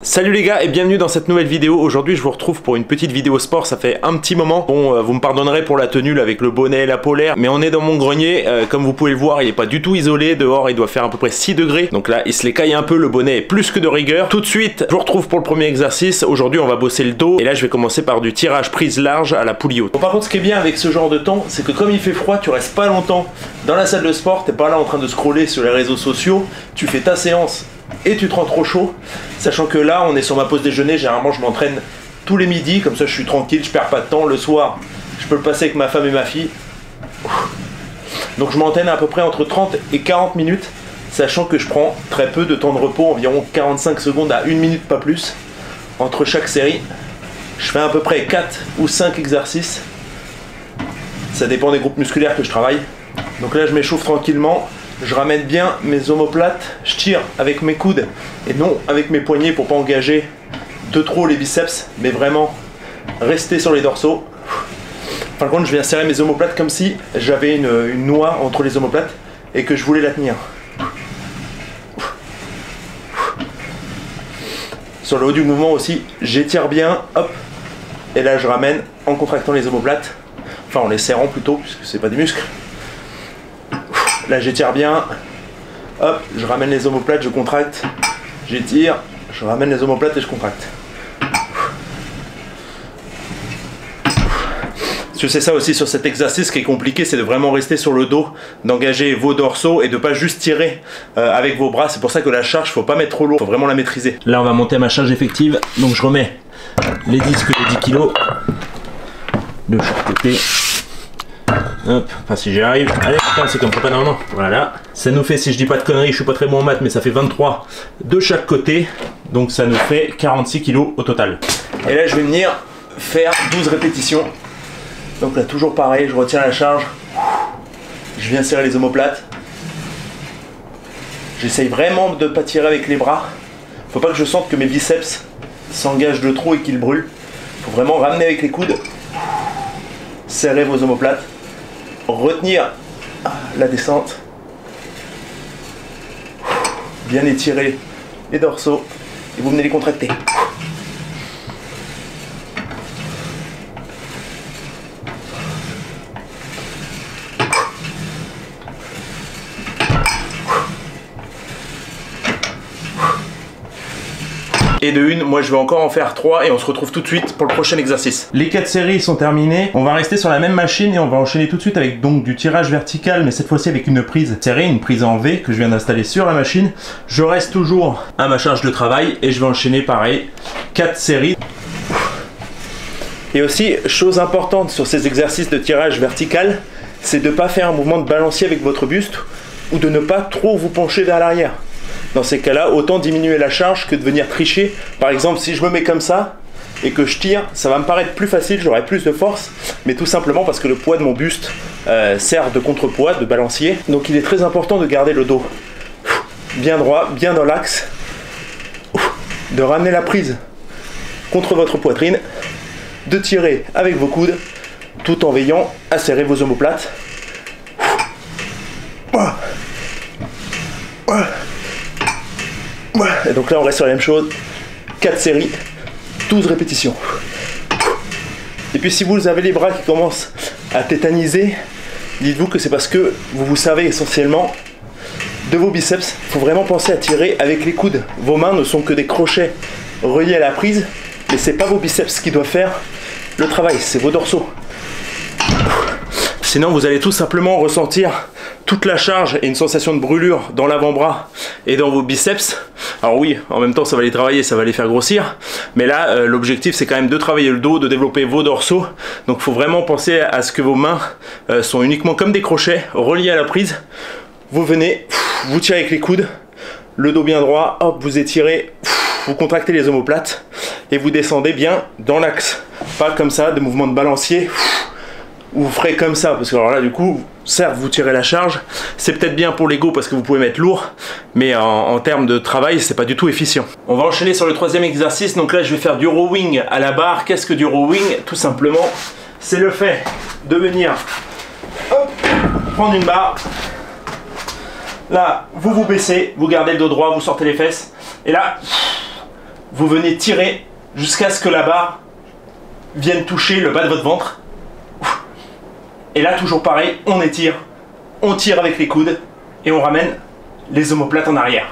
Salut les gars et bienvenue dans cette nouvelle vidéo. Aujourd'hui je vous retrouve pour une petite vidéo sport, ça fait un petit moment. Bon, vous me pardonnerez pour la tenue là, avec le bonnet et la polaire, mais on est dans mon grenier, comme vous pouvez le voir il est pas du tout isolé, dehors il doit faire à peu près 6 degrés. Donc là il se les caille un peu, le bonnet est plus que de rigueur. Tout de suite je vous retrouve pour le premier exercice. Aujourd'hui on va bosser le dos et là je vais commencer par du tirage prise large à la poulie haute. Bon, par contre ce qui est bien avec ce genre de temps, c'est que comme il fait froid, tu restes pas longtemps dans la salle de sport, t'es pas là en train de scroller sur les réseaux sociaux, tu fais ta séance et tu te rends trop chaud, sachant que là on est sur ma pause déjeuner. Généralement je m'entraîne tous les midis, comme ça je suis tranquille, je perds pas de temps. Le soir je peux le passer avec ma femme et ma fille, donc je m'entraîne à peu près entre 30 et 40 minutes, sachant que je prends très peu de temps de repos, environ 45 secondes à 1 minute, pas plus, entre chaque série. Je fais à peu près 4 ou 5 exercices, ça dépend des groupes musculaires que je travaille. Donc là je m'échauffe tranquillement, je ramène bien mes omoplates, je tire avec mes coudes et non avec mes poignets pour pas engager de trop les biceps, mais vraiment rester sur les dorsaux. Par contre je viens serrer mes omoplates comme si j'avais une noix entre les omoplates et que je voulais la tenir. Sur le haut du mouvement aussi, j'étire bien, hop, et là je ramène en contractant les omoplates, enfin en les serrant plutôt puisque c'est pas des muscles. Là j'étire bien, hop, je ramène les omoplates, je contracte, j'étire, je ramène les omoplates et je contracte. Parce que c'est ça aussi sur cet exercice qui est compliqué, c'est de vraiment rester sur le dos, d'engager vos dorsaux et de pas juste tirer avec vos bras. C'est pour ça que la charge, faut pas mettre trop lourd, faut vraiment la maîtriser. Là on va monter à ma charge effective, donc je remets les disques de 10 kg de chaque côté. Hop, enfin si j'y arrive, allez, c'est comme ça, non, voilà. Ça nous fait, si je dis pas de conneries, je suis pas très bon en maths, mais ça fait 23 de chaque côté, donc ça nous fait 46 kg au total. Et là je vais venir faire 12 répétitions, donc là toujours pareil, je retiens la charge, je viens serrer les omoplates, j'essaye vraiment de ne pas tirer avec les bras, faut pas que je sente que mes biceps s'engagent de trop et qu'ils brûlent, faut vraiment ramener avec les coudes, serrer vos omoplates, retenir la descente, bien étirer les dorsaux et vous venez les contracter. Et de une, moi je vais encore en faire 3 et on se retrouve tout de suite pour le prochain exercice. Les 4 séries sont terminées, on va rester sur la même machine et on va enchaîner tout de suite avec donc du tirage vertical, mais cette fois-ci avec une prise serrée, une prise en V que je viens d'installer sur la machine. Je reste toujours à ma charge de travail et je vais enchaîner pareil, 4 séries. Et aussi, chose importante sur ces exercices de tirage vertical, c'est de ne pas faire un mouvement de balancier avec votre buste ou de ne pas trop vous pencher vers l'arrière. Dans ces cas-là, autant diminuer la charge que de venir tricher. Par exemple, si je me mets comme ça et que je tire, ça va me paraître plus facile, j'aurai plus de force, mais tout simplement parce que le poids de mon buste sert de contrepoids, de balancier. Donc il est très important de garder le dos bien droit, bien dans l'axe, de ramener la prise contre votre poitrine, de tirer avec vos coudes, tout en veillant à serrer vos omoplates. Et donc là on reste sur la même chose, 4 séries, 12 répétitions. Et puis si vous avez les bras qui commencent à tétaniser, dites-vous que c'est parce que vous vous servez essentiellement de vos biceps. Il faut vraiment penser à tirer avec les coudes. Vos mains ne sont que des crochets reliés à la prise, mais c'est pas vos biceps qui doivent faire le travail, c'est vos dorsaux. Sinon vous allez tout simplement ressentir toute la charge et une sensation de brûlure dans l'avant-bras et dans vos biceps. Alors oui, en même temps ça va les travailler, ça va les faire grossir, mais là l'objectif c'est quand même de travailler le dos, de développer vos dorsaux. Donc il faut vraiment penser à ce que vos mains sont uniquement comme des crochets reliés à la prise. Vous venez, vous tirez avec les coudes, le dos bien droit, hop, vous étirez, vous contractez les omoplates et vous descendez bien dans l'axe. Pas comme ça, de mouvements de balancier, ou vous ferez comme ça, parce que alors là du coup, certes vous tirez la charge, c'est peut-être bien pour l'ego parce que vous pouvez mettre lourd, mais en termes de travail, c'est pas du tout efficient. On va enchaîner sur le troisième exercice, donc là je vais faire du rowing à la barre. Qu'est-ce que du rowing? Tout simplement, c'est le fait de venir, hop, prendre une barre, là vous vous baissez, vous gardez le dos droit, vous sortez les fesses, et là, vous venez tirer jusqu'à ce que la barre vienne toucher le bas de votre ventre. Et là, toujours pareil, on étire, on tire avec les coudes et on ramène les omoplates en arrière.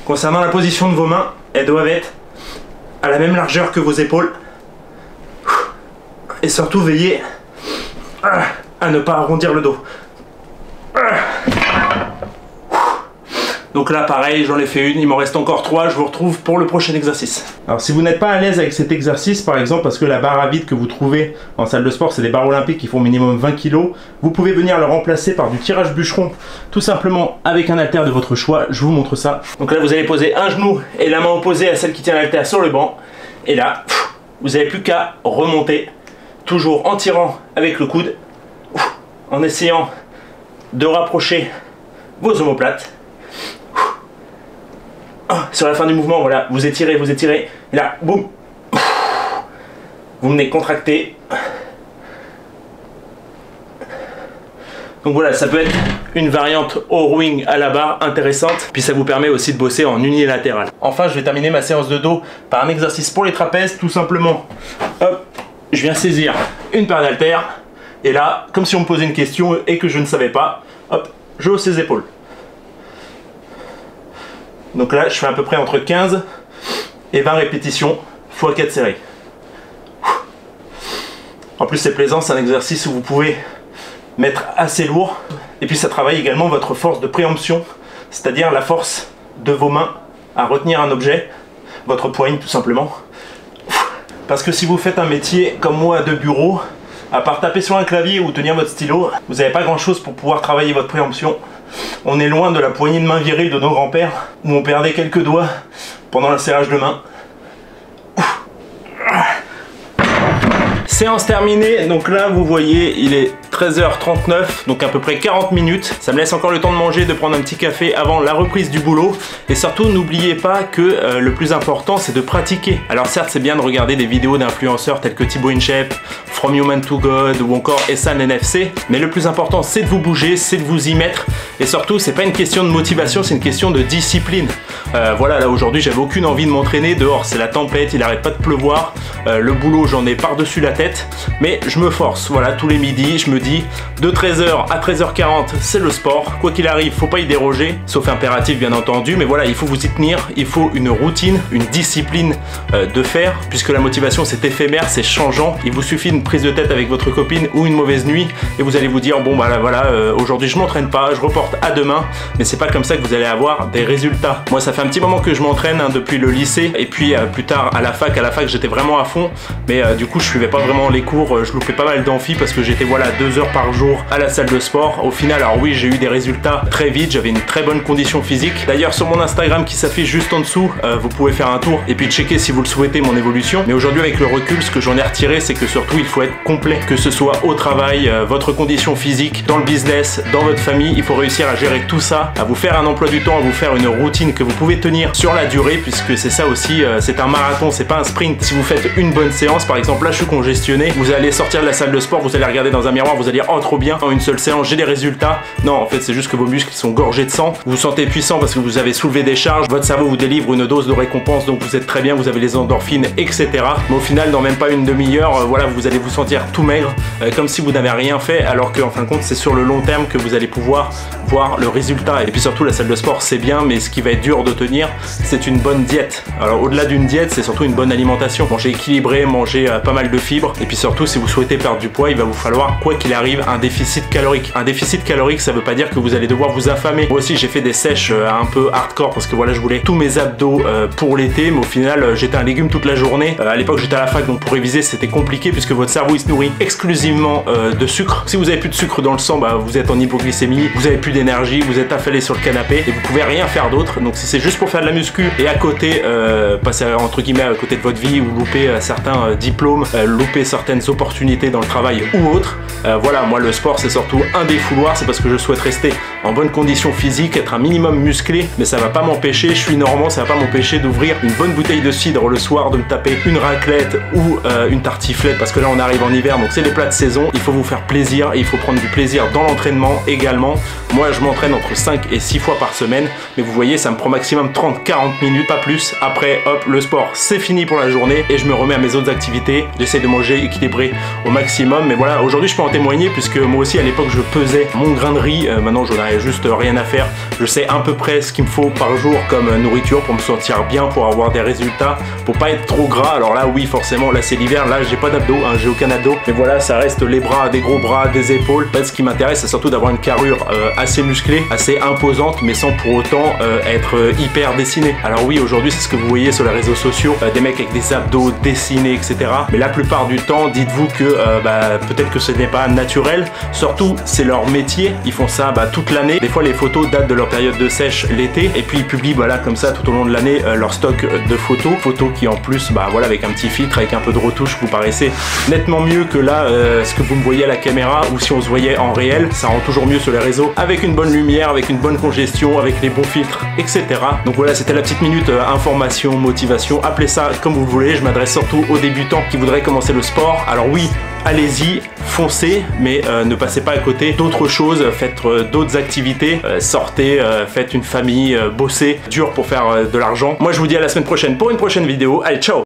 Concernant la position de vos mains, elles doivent être à la même largeur que vos épaules. Et surtout, veillez à ne pas arrondir le dos. Donc là, pareil, j'en ai fait une, il m'en reste encore 3, je vous retrouve pour le prochain exercice. Alors si vous n'êtes pas à l'aise avec cet exercice, par exemple, parce que la barre à vide que vous trouvez en salle de sport, c'est des barres olympiques qui font minimum 20 kg, vous pouvez venir le remplacer par du tirage bûcheron, tout simplement avec un haltère de votre choix, je vous montre ça. Donc là, vous allez poser un genou et la main opposée à celle qui tient l'haltère sur le banc, et là, vous n'avez plus qu'à remonter, toujours en tirant avec le coude, en essayant de rapprocher vos omoplates. Sur la fin du mouvement, voilà, vous étirez, et là, boum, vous venez contracter. Donc voilà, ça peut être une variante au rowing à la barre intéressante, puis ça vous permet aussi de bosser en unilatéral. Enfin, je vais terminer ma séance de dos par un exercice pour les trapèzes, tout simplement. Hop, je viens saisir une paire d'haltères, et là, comme si on me posait une question et que je ne savais pas, hop, je hausse les épaules. Donc là, je fais à peu près entre 15 et 20 répétitions x 4 séries. En plus, c'est plaisant, c'est un exercice où vous pouvez mettre assez lourd. Et puis, ça travaille également votre force de préemption, c'est-à-dire la force de vos mains à retenir un objet, votre poigne tout simplement. Parce que si vous faites un métier comme moi de bureau, à part taper sur un clavier ou tenir votre stylo, vous n'avez pas grand-chose pour pouvoir travailler votre préemption. On est loin de la poignée de main virile de nos grands-pères, où on perdait quelques doigts pendant le serrage de main. Séance terminée, donc là vous voyez il est 13h39, donc à peu près 40 minutes. Ça me laisse encore le temps de manger, de prendre un petit café avant la reprise du boulot. Et surtout n'oubliez pas que le plus important c'est de pratiquer. Alors certes c'est bien de regarder des vidéos d'influenceurs tels que Thibaut InShape, From Human to God ou encore Essan NFC, mais le plus important c'est de vous bouger, c'est de vous y mettre. Et surtout c'est pas une question de motivation, c'est une question de discipline. Voilà, là aujourd'hui j'avais aucune envie de m'entraîner, dehors c'est la tempête, il arrête pas de pleuvoir, le boulot j'en ai par-dessus la tête, mais je me force, voilà, tous les midis je me dis de 13h à 13h40 c'est le sport, quoi qu'il arrive faut pas y déroger, sauf impératif bien entendu, mais voilà il faut vous y tenir, il faut une routine, une discipline de faire, puisque la motivation c'est éphémère, c'est changeant, il vous suffit une prise de tête avec votre copine ou une mauvaise nuit et vous allez vous dire bon bah là voilà, aujourd'hui je m'entraîne pas, je reporte à demain, mais c'est pas comme ça que vous allez avoir des résultats. Moi ça fait un petit moment que je m'entraîne depuis le lycée et puis plus tard à la fac j'étais vraiment à fond, mais du coup je suivais pas vraiment les cours, je loupais pas mal d'amphi parce que j'étais voilà 2 heures par jour à la salle de sport. Au final alors oui j'ai eu des résultats très vite, j'avais une très bonne condition physique. D'ailleurs sur mon Instagram qui s'affiche juste en dessous, vous pouvez faire un tour et puis checker si vous le souhaitez mon évolution. Mais aujourd'hui avec le recul ce que j'en ai retiré c'est que surtout il faut être complet, que ce soit au travail, votre condition physique, dans le business, dans votre famille, il faut réussir à gérer tout ça, à vous faire un emploi du temps, à vous faire une routine que vous pouvez tenir sur la durée, puisque c'est ça aussi, c'est un marathon, c'est pas un sprint. Si vous faites une bonne séance, par exemple là je suis congestionné, vous allez sortir de la salle de sport, vous allez regarder dans un miroir, vous allez dire oh trop bien, en une seule séance j'ai des résultats. Non en fait c'est juste que vos muscles sont gorgés de sang, vous vous sentez puissant parce que vous avez soulevé des charges, votre cerveau vous délivre une dose de récompense donc vous êtes très bien, vous avez les endorphines etc. Mais au final dans même pas une demi-heure, voilà vous allez vous sentir tout maigre, comme si vous n'avez rien fait, alors qu'en fin de compte c'est sur le long terme que vous allez pouvoir voir le résultat. Et puis surtout la salle de sport c'est bien, mais ce qui va être dur de tenir c'est une bonne diète. Alors au-delà d'une diète c'est surtout une bonne alimentation, manger équilibré, manger pas mal de fibres, et puis surtout si vous souhaitez perdre du poids il va vous falloir quoi qu'il arrive un déficit calorique. Un déficit calorique ça veut pas dire que vous allez devoir vous affamer. Moi aussi j'ai fait des sèches un peu hardcore parce que voilà je voulais tous mes abdos pour l'été, mais au final j'étais un légume toute la journée. À l'époque j'étais à la fac donc pour réviser c'était compliqué puisque votre cerveau il se nourrit exclusivement de sucre. Si vous avez plus de sucre dans le sang, bah, vous êtes en hypoglycémie, vous avez plus d'énergie, vous êtes affalé sur le canapé et vous pouvez rien faire d'autre. Donc si c'est juste pour faire de la muscu et à côté passer entre guillemets à côté de votre vie ou louper certains diplômes, louper certaines opportunités dans le travail ou autre, voilà, moi le sport c'est surtout un défouloir, c'est parce que je souhaite rester en bonne condition physique, être un minimum musclé, mais ça va pas m'empêcher, je suis normand, ça va pas m'empêcher d'ouvrir une bonne bouteille de cidre le soir, de me taper une raclette ou une tartiflette, parce que là on arrive en hiver, donc c'est les plats de saison, il faut vous faire plaisir et il faut prendre du plaisir dans l'entraînement également. Moi je m'entraîne entre 5 et 6 fois par semaine, mais vous voyez ça me prend maximum 30-40 minutes, pas plus. Après hop, le sport c'est fini pour la journée et je me remets à mes autres activités. J'essaie de manger équilibré au maximum, mais voilà, aujourd'hui je peux en témoigner puisque moi aussi à l'époque je pesais mon grain de riz, maintenant j'en ai juste rien à faire. Je sais à peu près ce qu'il me faut par jour comme nourriture pour me sentir bien, pour avoir des résultats, pour pas être trop gras. Alors là oui forcément, là c'est l'hiver, là j'ai pas d'abdos, hein, j'ai aucun abdos, mais voilà, ça reste les bras, des gros bras, des épaules. En fait, ce qui m'intéresse c'est surtout d'avoir une carrure assez musclée, assez imposante, mais sans pour autant être hyper dessiné. Alors oui, aujourd'hui c'est ce que vous voyez sur les réseaux sociaux, des mecs avec des abdos dessinés, etc. Mais la plupart du temps, dites-vous que peut-être que ce n'est pas naturel. Surtout, c'est leur métier. Ils font ça toute l'année. Des fois, les photos datent de leur période de sèche l'été. Et puis, ils publient comme ça tout au long de l'année leur stock de photos. Photos qui en plus, voilà, avec un petit filtre, avec un peu de retouche, vous paraissez nettement mieux que là, ce que vous me voyez à la caméra ou si on se voyait en réel. Ça rend toujours mieux sur les réseaux avec une bonne lumière, avec une bonne congestion, avec les bons filtres, etc. Donc voilà, c'était la petite minute information, motivation, appelez ça comme vous voulez. Je m'adresse surtout aux débutants qui voudraient commencer le sport. Alors oui, allez-y, foncez, mais ne passez pas à côté d'autres choses, faites d'autres activités, sortez, faites une famille, bossez dur pour faire de l'argent. Moi je vous dis à la semaine prochaine pour une prochaine vidéo. Allez, ciao!